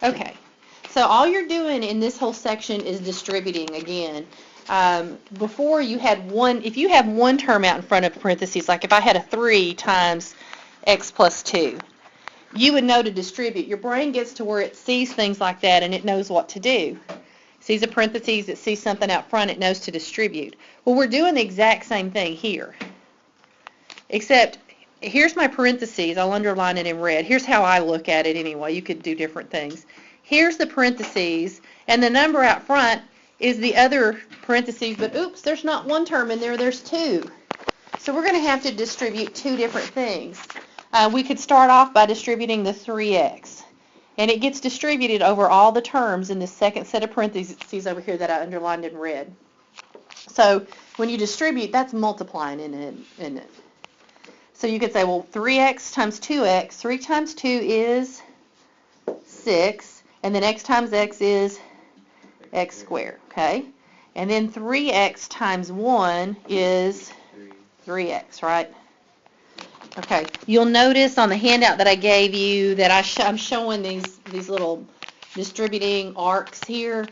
Okay, so all you're doing in this whole section is distributing again. Before you had one, if you have one term out in front of parentheses, like if I had a 3 times x plus 2, you would know to distribute. Your brain gets to where it sees things like that and it knows what to do. It sees a parentheses, it sees something out front, it knows to distribute. Well, we're doing the exact same thing here, except here's my parentheses. I'll underline it in red. Here's how I look at it anyway. You could do different things. Here's the parentheses, and the number out front is the other parentheses, but oops, there's not one term in there, there's 2. So we're going to have to distribute 2 different things. We could start off by distributing the 3x, and it gets distributed over all the terms in the second set of parentheses over here that I underlined in red. So when you distribute, that's multiplying, isn't it? So you could say, well, 3x times 2x, 3 times 2 is 6, and then x times x is x squared, okay? And then 3x times 1 is 3x, right? Okay, you'll notice on the handout that I gave you that I'm showing these little distributing arcs here.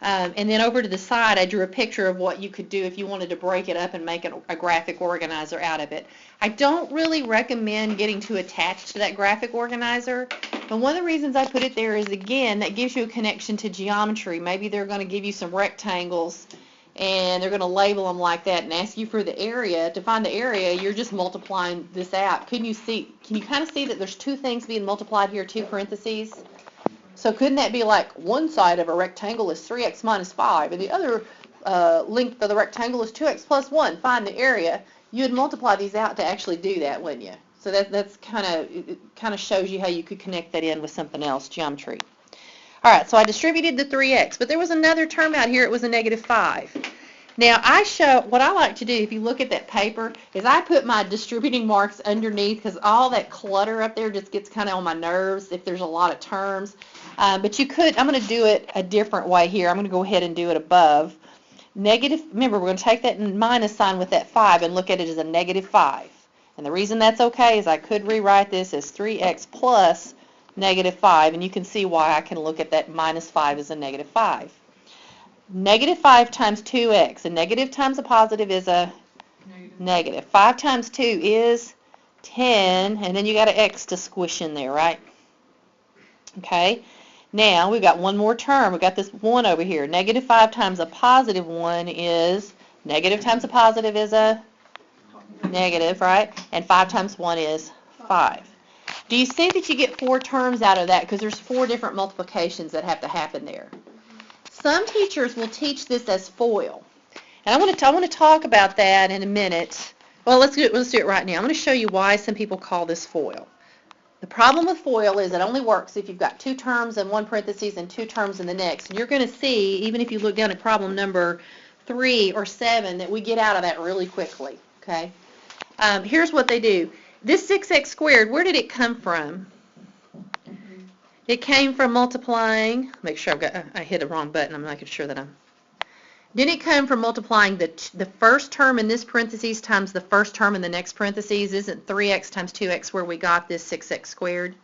And then over to the side, I drew a picture of what you could do if you wanted to break it up and make a graphic organizer out of it. I don't really recommend getting too attached to that graphic organizer. And one of the reasons I put it there is, again, that gives you a connection to geometry. Maybe they're going to give you some rectangles, and they're going to label them like that and ask you for the area. To find the area, you're just multiplying this out. Can you kind of see that there's 2 things being multiplied here, 2 parentheses? So couldn't that be like one side of a rectangle is 3x minus 5, and the other length of the rectangle is 2x plus 1. Find the area. You would multiply these out to actually do that, wouldn't you? So that's kind of shows you how you could connect that in with something else, geometry. All right, so I distributed the 3x, but there was another term out here. It was a negative 5. Now, what I like to do, if you look at that paper, is I put my distributing marks underneath, because all that clutter up there just gets kind of on my nerves if there's a lot of terms. But you could, I'm going to do it a different way here. I'm going to go ahead and do it above. Negative, remember, we're going to take that minus sign with that 5 and look at it as a negative 5. And the reason that's okay is I could rewrite this as 3x plus negative 5, and you can see why I can look at that minus 5 as a negative 5. Negative 5 times 2x. A negative times a positive is a negative. 5 times 2 is 10, and then you got an x to squish in there, right? Okay. Now, we've got one more term. We've got this 1 over here. Negative 5 times a positive 1 is, negative times a positive is a negative, right? And 5 times 1 is 5. Do you see that you get 4 terms out of that? Because there's 4 different multiplications that have to happen there. Some teachers will teach this as FOIL. And I want to talk about that in a minute. Well, let's do it right now. I'm going to show you why some people call this FOIL. The problem with FOIL is it only works if you've got 2 terms in one parentheses and 2 terms in the next. And you're going to see, even if you look down at problem number 3 or 7, that we get out of that really quickly. Okay. Here's what they do. This 6x squared, where did it come from? It came from multiplying. Make sure I hit the wrong button. I'm making sure that Didn't it come from multiplying the first term in this parentheses times the first term in the next parentheses? Isn't 3x times 2x where we got this 6x squared?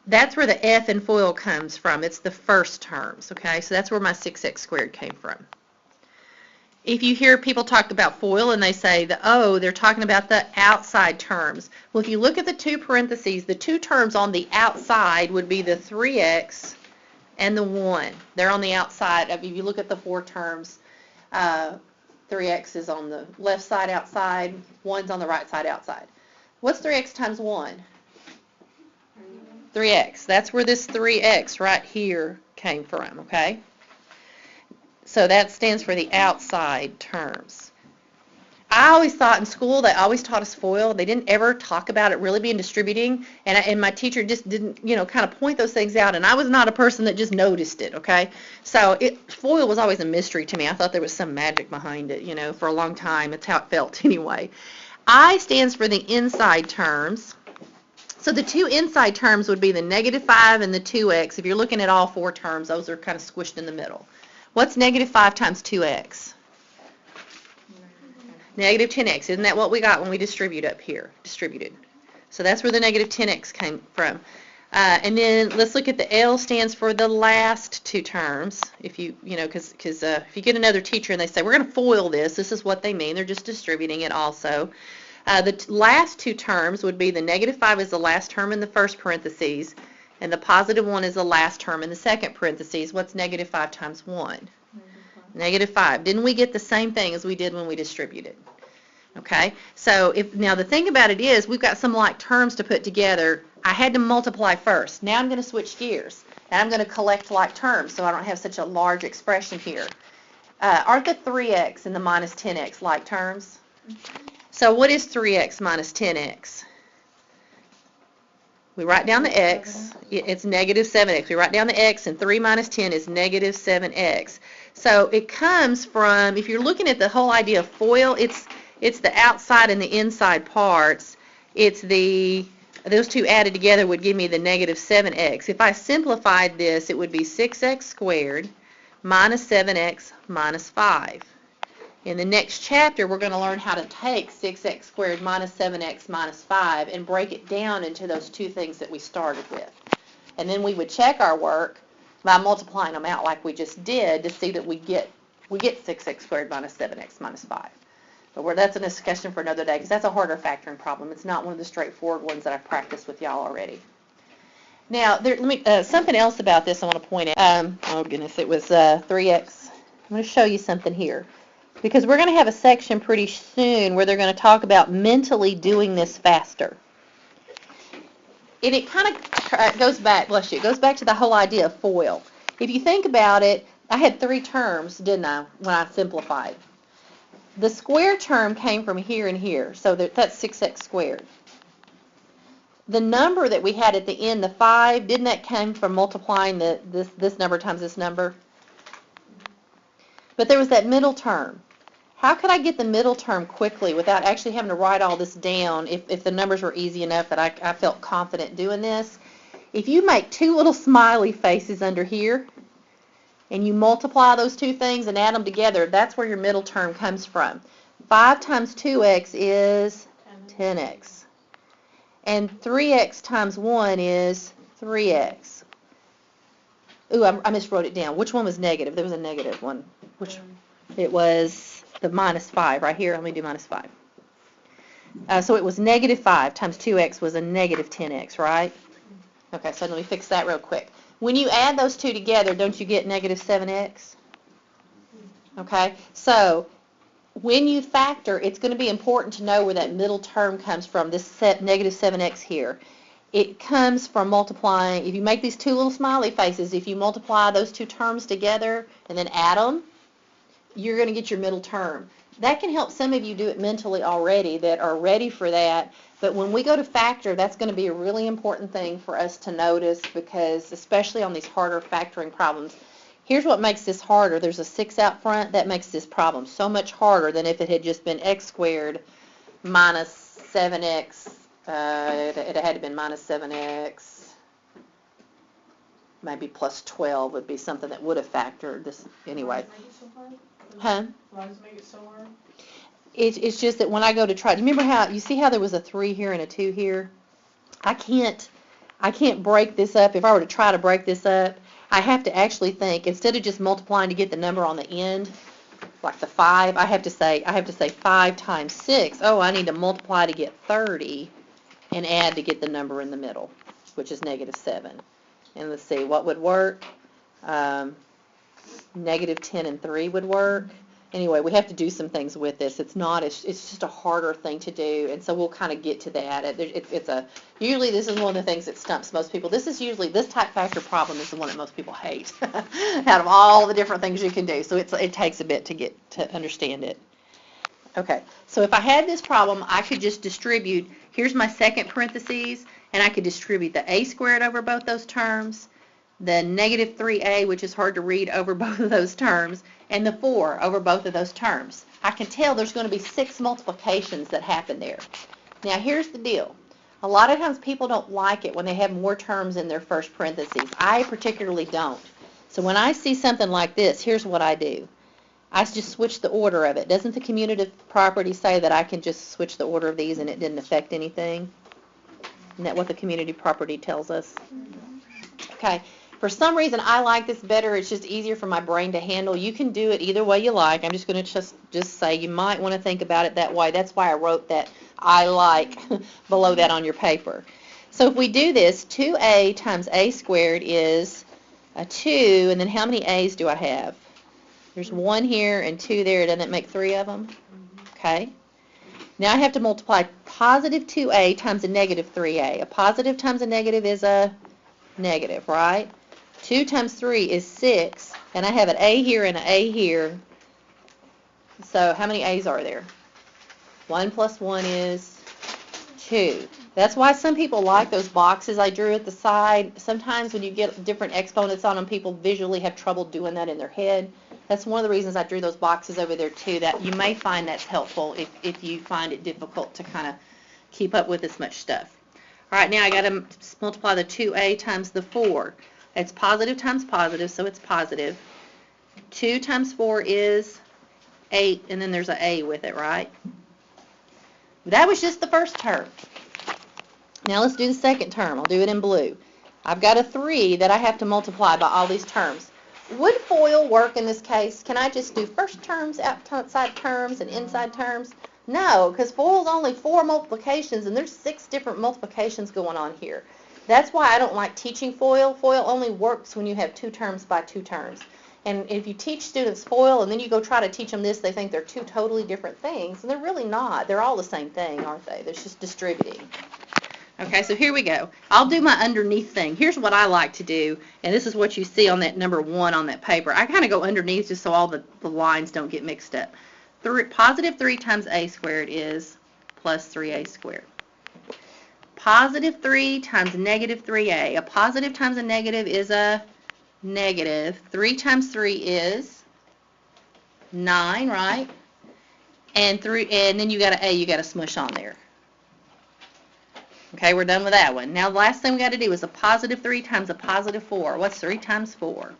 That's where the f in FOIL comes from. It's the first terms, okay? So that's where my 6x squared came from. If you hear people talk about FOIL and they say, they're talking about the outside terms. Well, if you look at the 2 parentheses, the 2 terms on the outside would be the 3x and the 1. They're on the outside. If you look at the 4 terms, 3x is on the left side outside, 1's on the right side outside. What's 3x times 1? 3x. That's where this 3x right here came from, okay? So that stands for the outside terms. I always thought in school they always taught us FOIL. They didn't ever talk about it really being distributing, and my teacher just didn't, kind of point those things out, and I was not a person that just noticed it, okay? So FOIL was always a mystery to me. I thought there was some magic behind it, for a long time. It's how it felt anyway. I stands for the inside terms. So the 2 inside terms would be the negative 5 and the 2x. If you're looking at all 4 terms, those are kind of squished in the middle. What's negative 5 times 2x? Negative 10x. Isn't that what we got when we distribute up here? Distributed. So that's where the negative 10x came from. And then let's look at the L stands for the last two terms. If because if you get another teacher and they say, we're going to FOIL this is what they mean. They're just distributing it also. The last two terms would be the -5 is the last term in the first parentheses, and the +1 is the last term in the second parentheses. What's -5 times 1? -5. Didn't we get the same thing as we did when we distributed? Okay, so now the thing about it is we've got some like terms to put together. I had to multiply first. Now I'm going to switch gears, and I'm going to collect like terms so I don't have such a large expression here. Aren't the 3x and the -10x like terms? So what is 3x minus 10x? We write down the x, it's -7x. We write down the x, and 3 minus 10 is -7x. So it comes from, if you're looking at the whole idea of FOIL, it's the outside and the inside parts. Those two added together would give me the -7x. If I simplified this, it would be 6x squared minus 7x minus 5. In the next chapter, we're going to learn how to take 6x squared minus 7x minus 5 and break it down into those two things that we started with. And then we would check our work by multiplying them out like we just did to see that we get 6x squared minus 7x minus 5. But that's a discussion for another day because that's a harder factoring problem. It's not one of the straightforward ones that I've practiced with y'all already. Now, something else about this I want to point out. Oh goodness, it was 3x. I'm going to show you something here because we're going to have a section pretty soon where they're going to talk about mentally doing this faster. And it kind of goes back, bless you, it goes back to the whole idea of FOIL. If you think about it, I had three terms, didn't I, when I simplified? The square term came from here and here, so that's 6x squared. The number that we had at the end, the 5, didn't that come from multiplying this number times this number? But there was that middle term. How could I get the middle term quickly without actually having to write all this down if the numbers were easy enough that I felt confident doing this? If you make two little smiley faces under here, and you multiply those two things and add them together, that's where your middle term comes from. 5 times 2x is 10x. And 3x times 1 is 3x. Ooh, I miswrote it down. Which one was negative? There was a negative one. It was the -5 right here. Let me do -5. So it was -5 times 2x was a -10x, right? Okay, so let me fix that real quick. When you add those two together, don't you get -7x? Okay, so when you factor, it's going to be important to know where that middle term comes from, this -7x here. It comes from multiplying, if you make these two little smiley faces, if you multiply those two terms together and then add them, you're going to get your middle term. That can help some of you do it mentally already that are ready for that. But when we go to factor, that's going to be a really important thing for us to notice because especially on these harder factoring problems, here's what makes this harder. There's a 6 out front. That makes this problem so much harder than if it had just been x squared minus 7x. It had to been minus 7x. Maybe plus 12 would be something that would have factored this anyway. Huh? Why does it make it so hard? It's just that when I go to try, do you remember how, you see how there was a 3 here and a 2 here? I can't break this up. If I were to try to break this up, I have to actually think, instead of just multiplying to get the number on the end, like the 5, I have to say 5 times 6. Oh, I need to multiply to get 30 and add to get the number in the middle, which is -7. And let's see, what would work? -10 and 3 would work. Anyway, we have to do some things with this. It's just a harder thing to do, and so we'll kind of get to that. Usually this is one of the things that stumps most people. This type factor problem is the one that most people hate out of all the different things you can do. So it takes a bit to get to understand it. Okay, so if I had this problem, I could just distribute, here's my second parentheses, and I could distribute the a squared over both those terms, the -3a, which is hard to read, over both of those terms, and the 4 over both of those terms. I can tell there's going to be 6 multiplications that happen there. Now here's the deal. A lot of times people don't like it when they have more terms in their first parentheses. I particularly don't. So when I see something like this, here's what I do. I just switch the order of it. Doesn't the commutative property say that I can just switch the order of these and it didn't affect anything? Isn't that what the community property tells us? Okay. For some reason, I like this better. It's just easier for my brain to handle. You can do it either way you like. I'm just going to just say you might want to think about it that way. That's why I wrote that I like below that on your paper. So if we do this, 2a times a squared is a 2, and then how many a's do I have? There's 1 here and 2 there. Doesn't it make 3 of them? Okay. Now I have to multiply positive 2a times a negative 3a. A positive times a negative is a negative, right? 2 times 3 is 6, and I have an a here and an a here. So how many a's are there? 1 plus 1 is 2. That's why some people like those boxes I drew at the side. Sometimes when you get different exponents on them, people visually have trouble doing that in their head. That's one of the reasons I drew those boxes over there too, that you may find that's helpful if you find it difficult to kind of keep up with this much stuff. All right, now I got to multiply the 2a times the 4. It's positive times positive, so it's positive. 2 times 4 is 8, and then there's an a with it, right? That was just the first term. Now let's do the second term. I'll do it in blue. I've got a 3 that I have to multiply by all these terms. Would FOIL work in this case? Can I just do first terms, outside terms, and inside terms? No, because FOIL's only 4 multiplications, and there's 6 different multiplications going on here. That's why I don't like teaching FOIL. FOIL only works when you have 2 terms by 2 terms. And if you teach students FOIL and then you go try to teach them this, they think they're 2 totally different things, and they're really not. They're all the same thing, aren't they? They're just distributing. Okay, so here we go. I'll do my underneath thing. Here's what I like to do, and this is what you see on that number 1 on that paper. I kind of go underneath just so all the lines don't get mixed up. Positive 3 times a squared is plus 3a squared. Positive 3 times negative 3a. A positive times a negative is a negative. 3 times 3 is 9, right? And then you got an a you got to smush on there. Okay, we're done with that one. Now the last thing we got to do is a positive 3 times a positive 4. What's 3 times 4?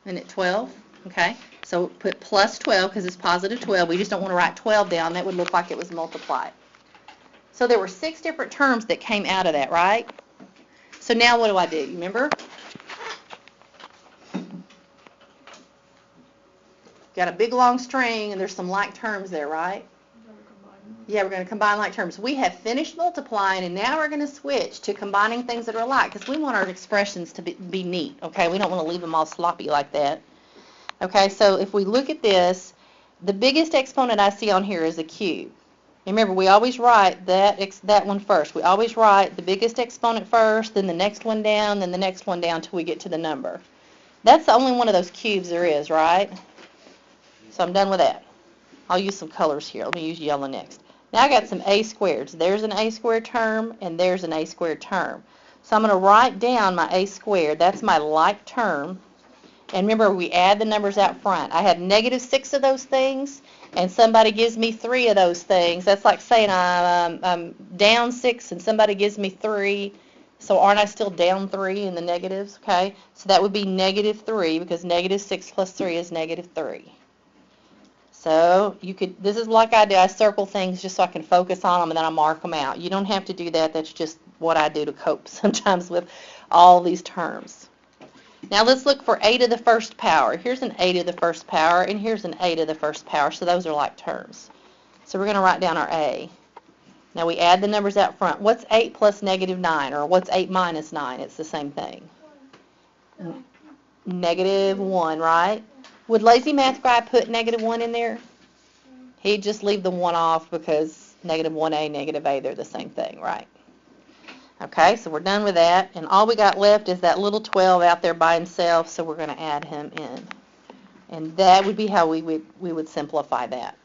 Isn't it 12? Okay, so put plus 12 because it's positive 12. We just don't want to write 12 down. That would look like it was multiplied. So there were 6 different terms that came out of that, right? So now what do I do? You remember? Got a big long string and there's some like terms there, right? Yeah, we're going to combine like terms. We have finished multiplying, and now we're going to switch to combining things that are alike because we want our expressions to be neat, okay? We don't want to leave them all sloppy like that. Okay, so if we look at this, the biggest exponent I see on here is a cube. Remember, we always write that one first. We always write the biggest exponent first, then the next one down, then the next one down until we get to the number. That's the only one of those cubes there is, right? So I'm done with that. I'll use some colors here. Let me use yellow next. Now I got some a squareds. There's an a squared term, and there's an a squared term. So I'm going to write down my a squared. That's my like term. And remember, we add the numbers out front. I have negative 6 of those things, and somebody gives me 3 of those things. That's like saying I'm down 6 and somebody gives me 3. So aren't I still down 3 in the negatives? Okay. So that would be negative 3 because negative 6 plus 3 is negative 3. So this is like I do. I circle things just so I can focus on them and then I mark them out. You don't have to do that. That's just what I do to cope sometimes with all these terms. Now let's look for a to the first power. Here's an a to the first power and here's an a to the first power. So those are like terms. So we're going to write down our a. Now we add the numbers out front. What's 8 plus negative 9 or what's 8 minus 9? It's the same thing. Negative 1, right? Would Lazy Math Guy put negative 1 in there? He'd just leave the 1 off because negative 1a, negative a, they're the same thing, right? Okay, so we're done with that. And all we got left is that little 12 out there by himself, so we're going to add him in. And that would be how we would simplify that.